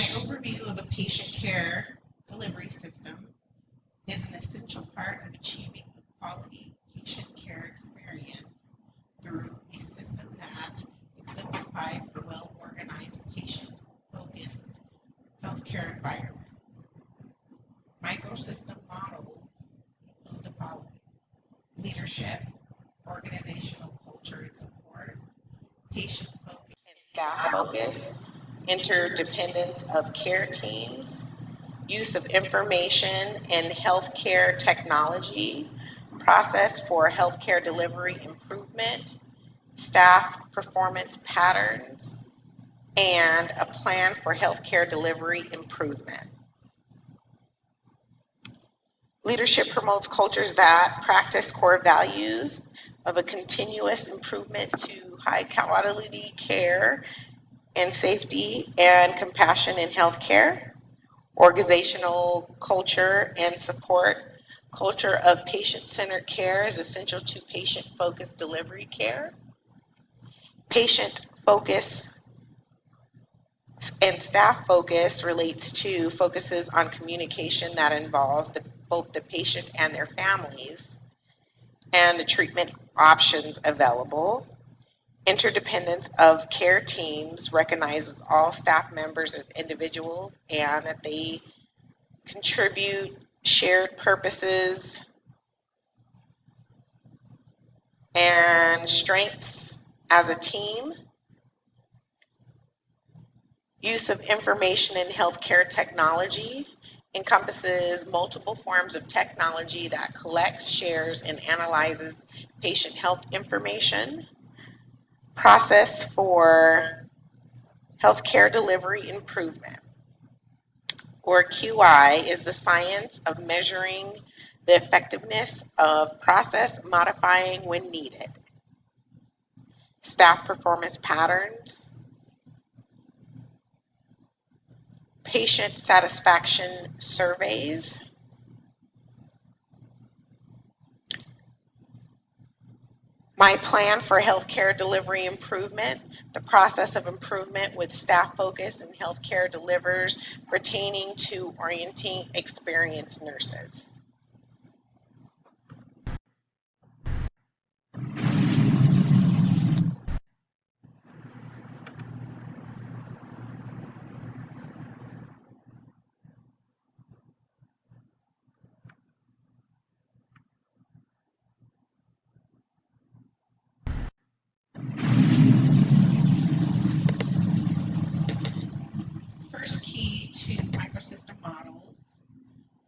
overview of a patient care delivery system is an essential part of achieving a quality patient care experience through a system that exemplifies a well-organized, patient-focused healthcare environment. Microsystem models include the following: leadership, organizational culture and support, patient focus and staff focus, interdependence of care teams, use of information and healthcare technology, process for healthcare delivery improvement, staff performance patterns, and a plan for healthcare delivery improvement. Leadership promotes cultures that practice core values of a continuous improvement to high quality care and safety and compassion in healthcare. Organizational culture and support. Culture of patient-centered care is essential to patient-focused delivery care. Patient focus and staff focus focuses on communication that involves both the patient and their families and the treatment options available. Interdependence of care teams recognizes all staff members as individuals and that they contribute shared purposes and strengths as a team. Use of information in healthcare technology encompasses multiple forms of technology that collects, shares, and analyzes patient health information. Process for healthcare delivery improvement, or QI, is the science of measuring the effectiveness of process modifying when needed. Staff performance patterns, patient satisfaction surveys, my plan for healthcare delivery improvement, the process of improvement with staff focus and healthcare delivers pertaining to orienting experienced nurses. First key to microsystem models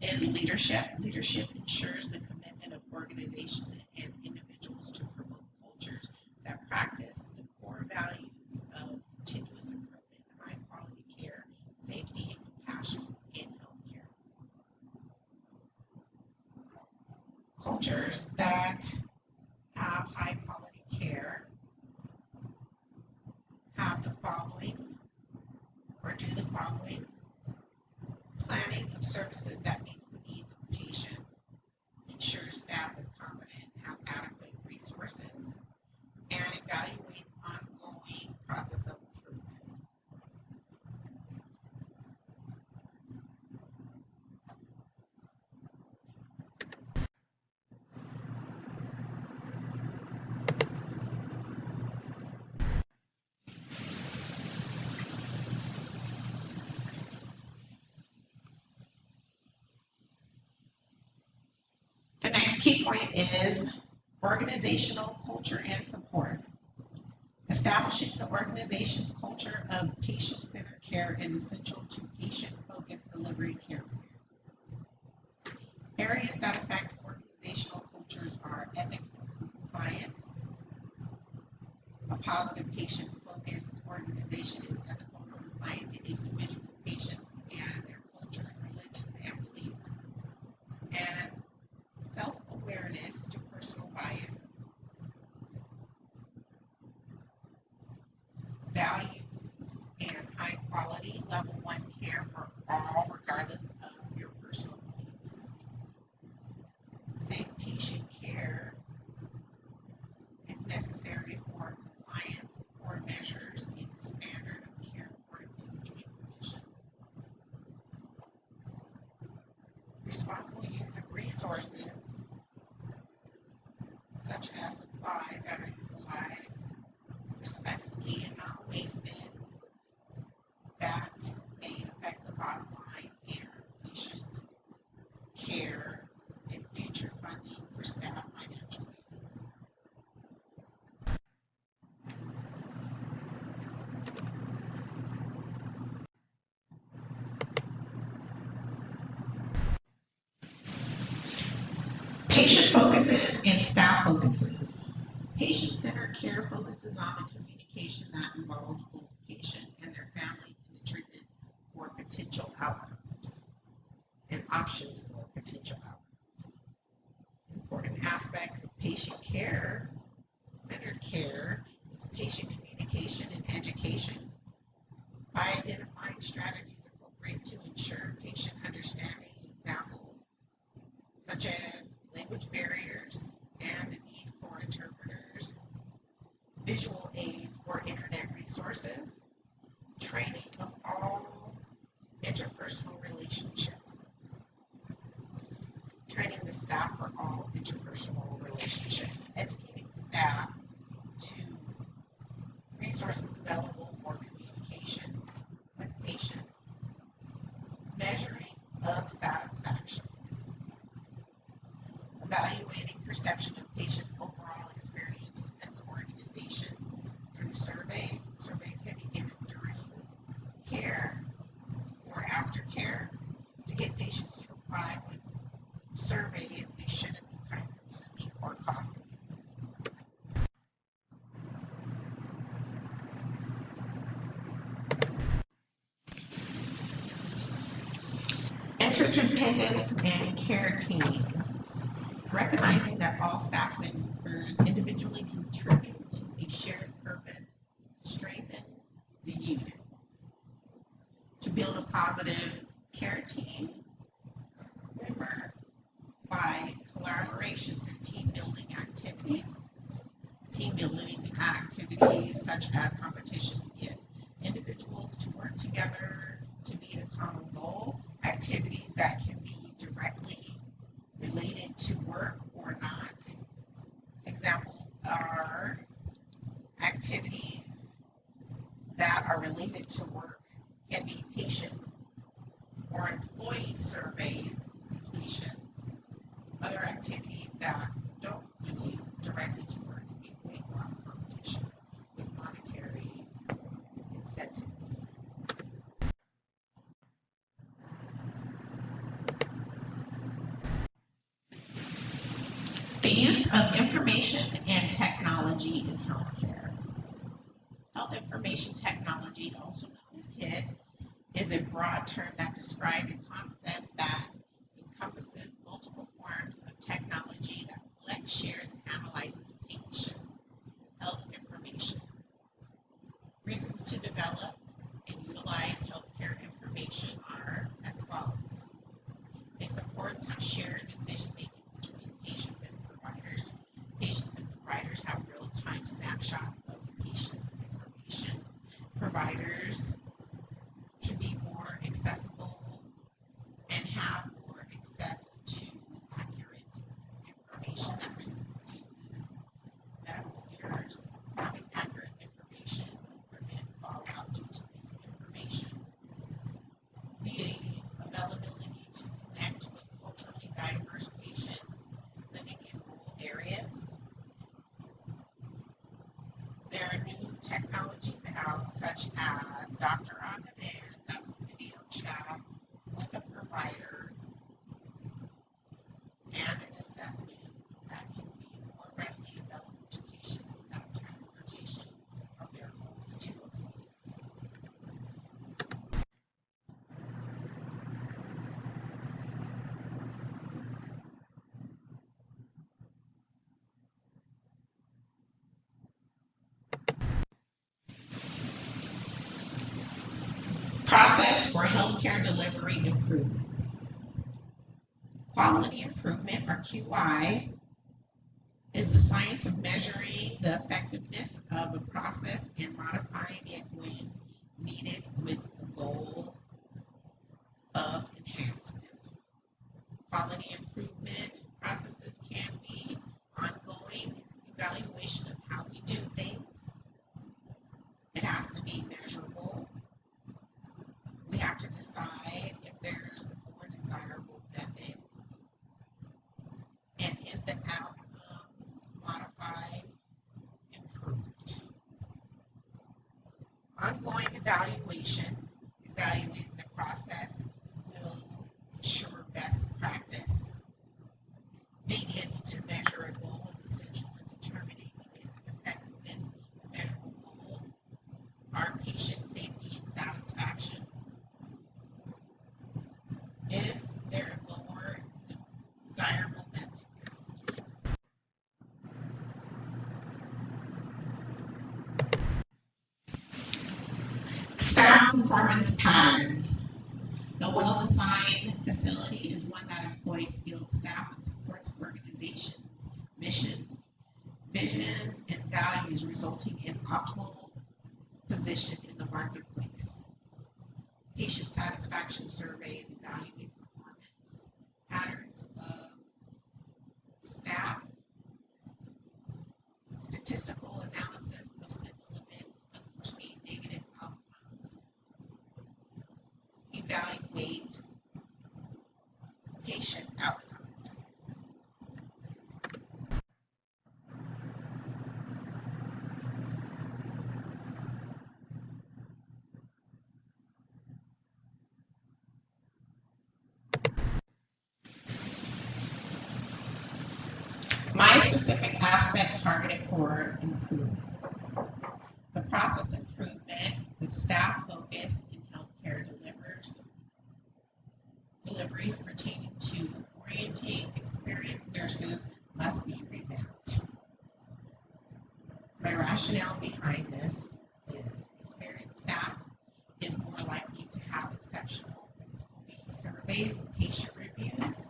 is leadership. Leadership ensures the commitment of organization and individuals to promote cultures that practice the core values of continuous improvement, high quality care, safety, and compassion in healthcare. Cultures that have high quality care have the following, or do the following: planning of services that meets the needs of patients, ensures staff is competent and has adequate resources, and evaluates ongoing process of improvement. The next key point is organizational culture and support. Establishing the organization's culture of patient-centered care is essential to patient-focused delivery care. Areas that affect organizational cultures are ethics and compliance. A positive patient-focused organization is ethical and compliant to individual patients and their cultures, religions, and beliefs. And self-awareness to personal bias, values, and high quality level 1 care for all, regardless of your personal beliefs. Safe patient care is necessary for compliance with core measures in standard of care according to the Joint Commission. responsible use of resources, such as supplies that are utilized respectfully and not wasted, that may affect the bottom line and patient care and future funding for staff financial aid. Patient focuses and staff focuses. Patient-centered care focuses on the communication that involves both the patient and their families in the treatment for potential outcomes and options for potential outcomes. Important aspects of patient care, centered care, is patient communication and education by identifying strategies appropriate to ensure patient understanding. Examples such as language barriers and the need for interpreters, visual aids or internet resources, training of all interpersonal relationships, training the staff for all interpersonal relationships, educating staff to resources available for communication with patients, measuring of satisfaction, evaluating perception of patients' overall experience within the organization through surveys. Surveys can be given during care or after care. To get patients to comply with surveys, they shouldn't be time-consuming or costly. Interdependence and care teams. Recognizing that all staff members individually contribute to a shared purpose strengthens the unit. To build a positive care team, remember, by collaboration through team building activities. Team building activities such as competitions get individuals to work together to meet a common goal. Activities that can be directly related to work or not. Examples are activities that are related to work can be patient or employee surveys, completions. Other activities that don't relate directly to work can be weight loss competitions with monetary incentives. The use of information and technology in healthcare. Health information technology, also known as HIT, is a broad term that describes a concept that encompasses multiple forms of technology that collects, shares, and analyzes patients' health information. Reasons to develop and utilize healthcare information are as follows. It supports shared decision-making between patients and providers. Patients and providers have real-time snapshot of the patient's information. Providers can be more accessible and have more access to accurate information that reduces medical errors. Having accurate information will prevent fallout due to misinformation. The availability to connect with culturally diverse patients living in rural areas. There are new technologies out such as Doctor on Demand, that's a video chat with a provider, and an assessment that can be more readily available to patients without transportation of their homes to appointments. Process for healthcare delivery improvement. Quality improvement, or QI, is the science of measuring the effectiveness of a process and modifying it when needed with the goal of enhancement. Quality Evaluating the process will ensure best practice. Being able to measure a goal is essential in determining its effectiveness. Measurable goal are patient safety and satisfaction. Is there a more desirable method? Staff performance patterns. A well-designed facility is one that employs skilled staff and supports organizations, missions, visions, and values, resulting in optimal position in the marketplace. Patient satisfaction surveys evaluate performance patterns of staff, statistical analysis of signal events, unforeseen negative outcomes, evaluate patient outcomes. My specific aspect targeted for improvement. The process improvement with staff focus in healthcare deliveries pertaining to orienting experienced nurses must be revamped. My rationale behind this is experienced staff is more likely to have exceptional employee surveys and patient reviews.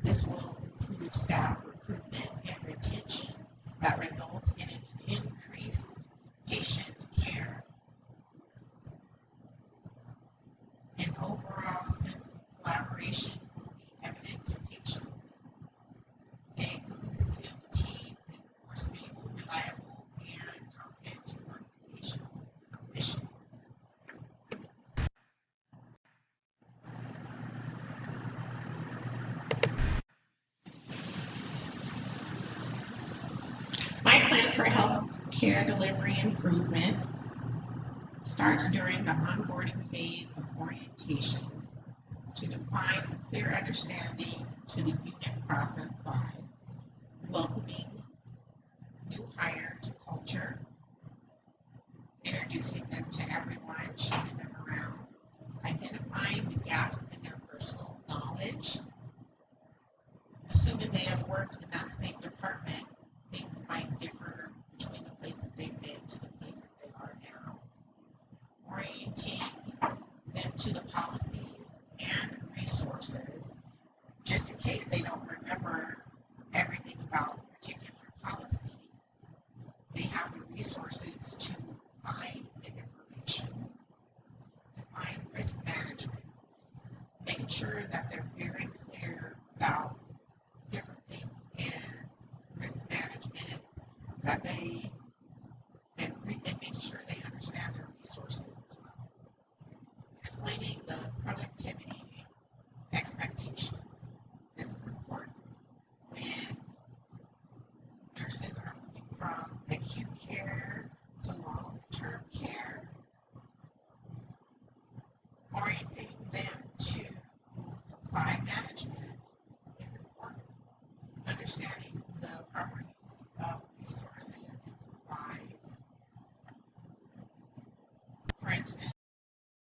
This will improve staff recruitment and retention that results in an increased patient care. An overall sense of collaboration will be evident to patients. An inclusive team is more stable, reliable, and competent to organizational missions. My plan for healthcare delivery improvement starts during the onboarding phase of orientation to define a clear understanding to the unit process by welcoming new hire to culture, introducing them to everyone, showing them around, identifying the gaps in their personal knowledge. Assuming they have worked in that same department, things might differ between the place that they've been to the place that they are now. Orienting them to the policies and resources, just in case they don't remember everything about a particular policy. They have the resources to find the information, to find risk management, making sure that they're very clear about different things in risk management, that they and making sure they understand their resources as well. Explaining the productivity expectations. This is important when nurses are moving from acute care to long-term care. Orienting